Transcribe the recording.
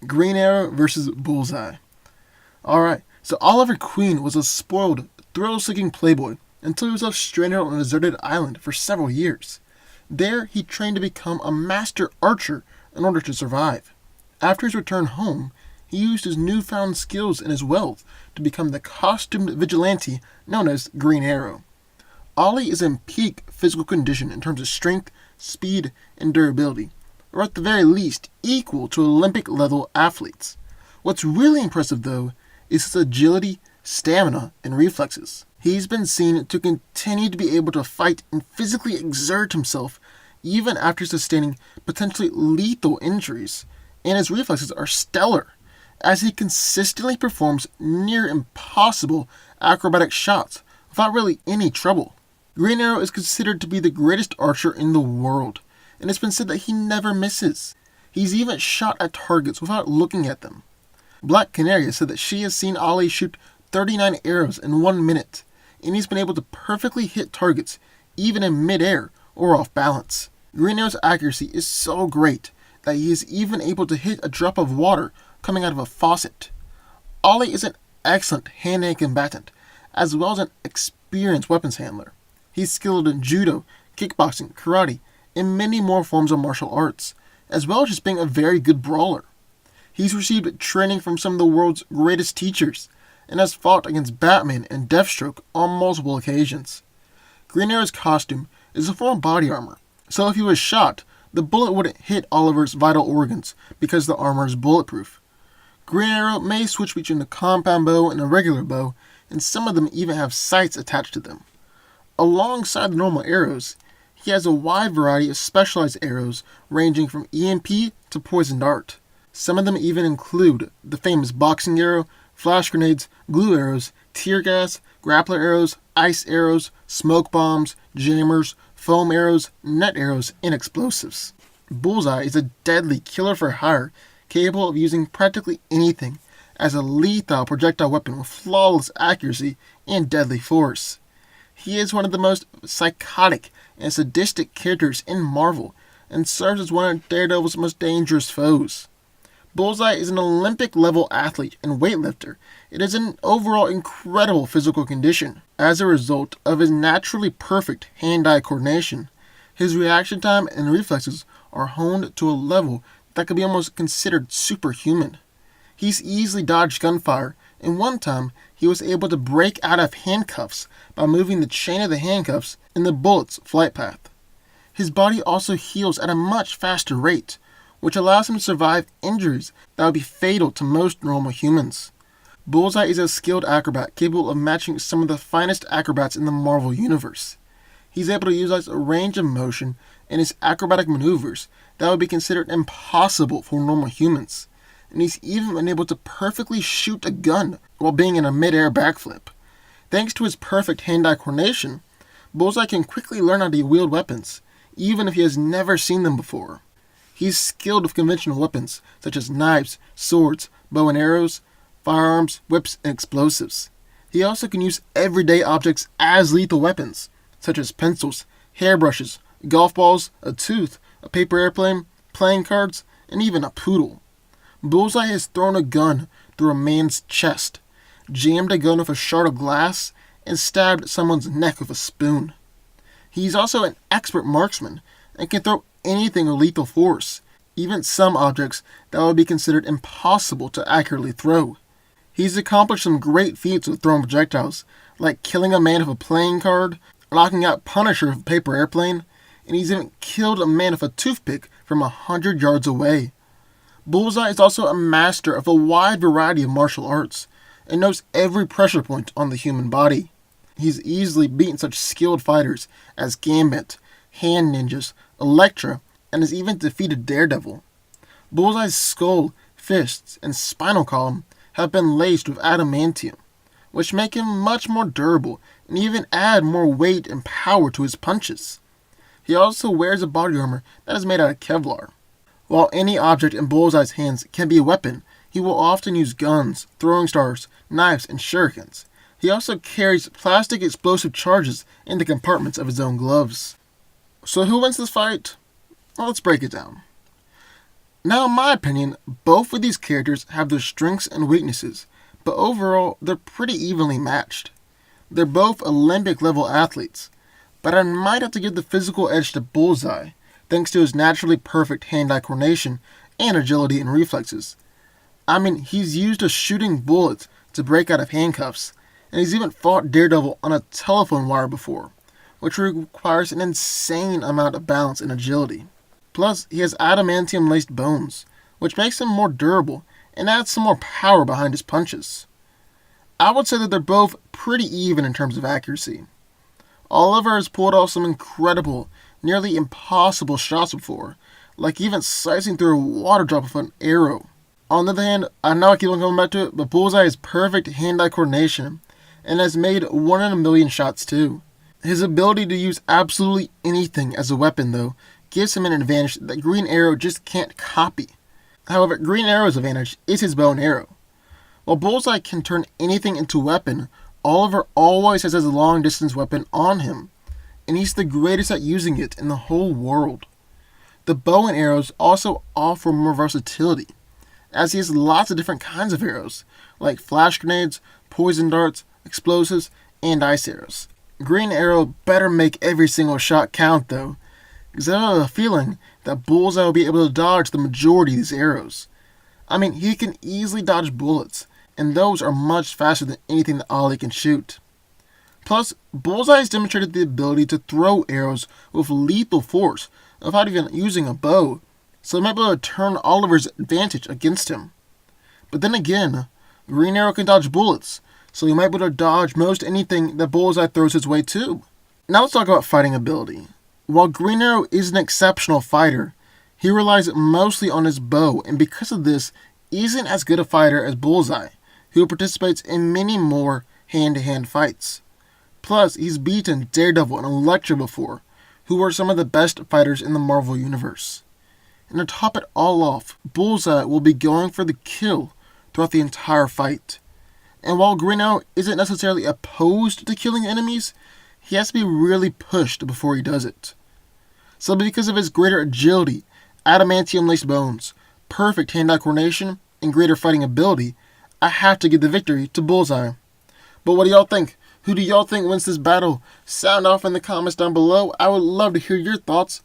Green Arrow versus Bullseye. Alright, so Oliver Queen was a spoiled, thrill-seeking playboy until he was left stranded on a deserted island for several years. There, he trained to become a master archer in order to survive. After his return home, he used his newfound skills and his wealth to become the costumed vigilante known as Green Arrow. Ollie is in peak physical condition in terms of strength, speed, and durability, or at the very least equal to Olympic-level athletes. What's really impressive, though, is his agility, stamina, and reflexes. He's been seen to continue to be able to fight and physically exert himself even after sustaining potentially lethal injuries, and his reflexes are stellar, as he consistently performs near impossible acrobatic shots without really any trouble. Green Arrow is considered to be the greatest archer in the world, and it's been said that he never misses. He's even shot at targets without looking at them. Black Canary said that she has seen Ollie shoot 39 arrows in 1 minute, and he's been able to perfectly hit targets, even in mid-air or off balance. Green Arrow's accuracy is so great that he is even able to hit a drop of water coming out of a faucet. Ollie is an excellent hand-to-hand combatant, as well as an experienced weapons handler. He's skilled in judo, kickboxing, karate, and many more forms of martial arts, as well as just being a very good brawler. He's received training from some of the world's greatest teachers, and has fought against Batman and Deathstroke on multiple occasions. Green Arrow's costume is a form of body armor, so if he was shot, the bullet wouldn't hit Oliver's vital organs because the armor is bulletproof. Green Arrow may switch between a compound bow and a regular bow, and some of them even have sights attached to them. Alongside the normal arrows, he has a wide variety of specialized arrows ranging from EMP to poison dart. Some of them even include the famous boxing arrow, flash grenades, glue arrows, tear gas, grappler arrows, ice arrows, smoke bombs, jammers, foam arrows, net arrows, and explosives. Bullseye is a deadly killer for hire, capable of using practically anything as a lethal projectile weapon with flawless accuracy and deadly force. He is one of the most psychotic and sadistic characters in Marvel, and serves as one of Daredevil's most dangerous foes. Bullseye is an Olympic-level athlete and weightlifter. It is an overall incredible physical condition. As a result of his naturally perfect hand-eye coordination, his reaction time and reflexes are honed to a level that could be almost considered superhuman. He's easily dodged gunfire, and one time he was able to break out of handcuffs by moving the chain of the handcuffs in the bullet's flight path. His body also heals at a much faster rate, which allows him to survive injuries that would be fatal to most normal humans. Bullseye is a skilled acrobat capable of matching some of the finest acrobats in the Marvel Universe. He's able to utilize a range of motion in his acrobatic maneuvers that would be considered impossible for normal humans, and he's even been able to perfectly shoot a gun while being in a mid-air backflip. Thanks to his perfect hand-eye coordination, Bullseye can quickly learn how to wield weapons, even if he has never seen them before. He's skilled with conventional weapons, such as knives, swords, bow and arrows, firearms, whips, and explosives. He also can use everyday objects as lethal weapons, such as pencils, hairbrushes, golf balls, a tooth, a paper airplane, playing cards, and even a poodle. Bullseye has thrown a gun through a man's chest, jammed a gun with a shard of glass, and stabbed someone's neck with a spoon. He's also an expert marksman and can throw anything with lethal force, even some objects that would be considered impossible to accurately throw. He's accomplished some great feats with throwing projectiles, like killing a man with a playing card, knocking out Punisher with a paper airplane, and he's even killed a man with a toothpick from 100 yards away. Bullseye is also a master of a wide variety of martial arts, and knows every pressure point on the human body. He's easily beaten such skilled fighters as Gambit, Hand Ninjas, Elektra, and has even defeated Daredevil. Bullseye's skull, fists, and spinal column have been laced with adamantium, which make him much more durable and even add more weight and power to his punches. He also wears a body armor that is made out of Kevlar. While any object in Bullseye's hands can be a weapon, he will often use guns, throwing stars, knives, and shurikens. He also carries plastic explosive charges in the compartments of his own gloves. So who wins this fight? Well, let's break it down. Now, in my opinion, both of these characters have their strengths and weaknesses, but overall, they're pretty evenly matched. They're both Olympic level athletes, but I might have to give the physical edge to Bullseye, thanks to his naturally perfect hand-eye coordination and agility and reflexes. I mean, he's used to shooting bullets to break out of handcuffs, and he's even fought Daredevil on a telephone wire before, which requires an insane amount of balance and agility. Plus, he has adamantium-laced bones, which makes him more durable and adds some more power behind his punches. I would say that they're both pretty even in terms of accuracy. Oliver has pulled off some incredible, nearly impossible shots before, like even slicing through a water drop with an arrow. On the other hand, I know I keep on coming back to it, but Bullseye has perfect hand-eye coordination and has made 1 in a million shots too. His ability to use absolutely anything as a weapon, though, gives him an advantage that Green Arrow just can't copy. However, Green Arrow's advantage is his bow and arrow. While Bullseye can turn anything into a weapon, Oliver always has his long-distance weapon on him, and he's the greatest at using it in the whole world. The bow and arrows also offer more versatility, as he has lots of different kinds of arrows, like flash grenades, poison darts, explosives, and ice arrows. Green Arrow better make every single shot count, though, because I have a feeling that Bullseye will be able to dodge the majority of these arrows. I mean, he can easily dodge bullets, and those are much faster than anything that Ollie can shoot. Plus, Bullseye has demonstrated the ability to throw arrows with lethal force without even using a bow, so he might be able to turn Oliver's advantage against him. But then again, Green Arrow can dodge bullets, so he might be able to dodge most anything that Bullseye throws his way too. Now let's talk about fighting ability. While Green Arrow is an exceptional fighter, he relies mostly on his bow, and because of this, isn't as good a fighter as Bullseye, who participates in many more hand-to-hand fights. Plus, he's beaten Daredevil and Elektra before, who are some of the best fighters in the Marvel Universe. And to top it all off, Bullseye will be going for the kill throughout the entire fight. And while Green Arrow isn't necessarily opposed to killing enemies, he has to be really pushed before he does it. So because of his greater agility, adamantium-laced bones, perfect hand-eye coordination, and greater fighting ability, I have to give the victory to Bullseye. But what do y'all think? Who do y'all think wins this battle? Sound off in the comments down below. I would love to hear your thoughts.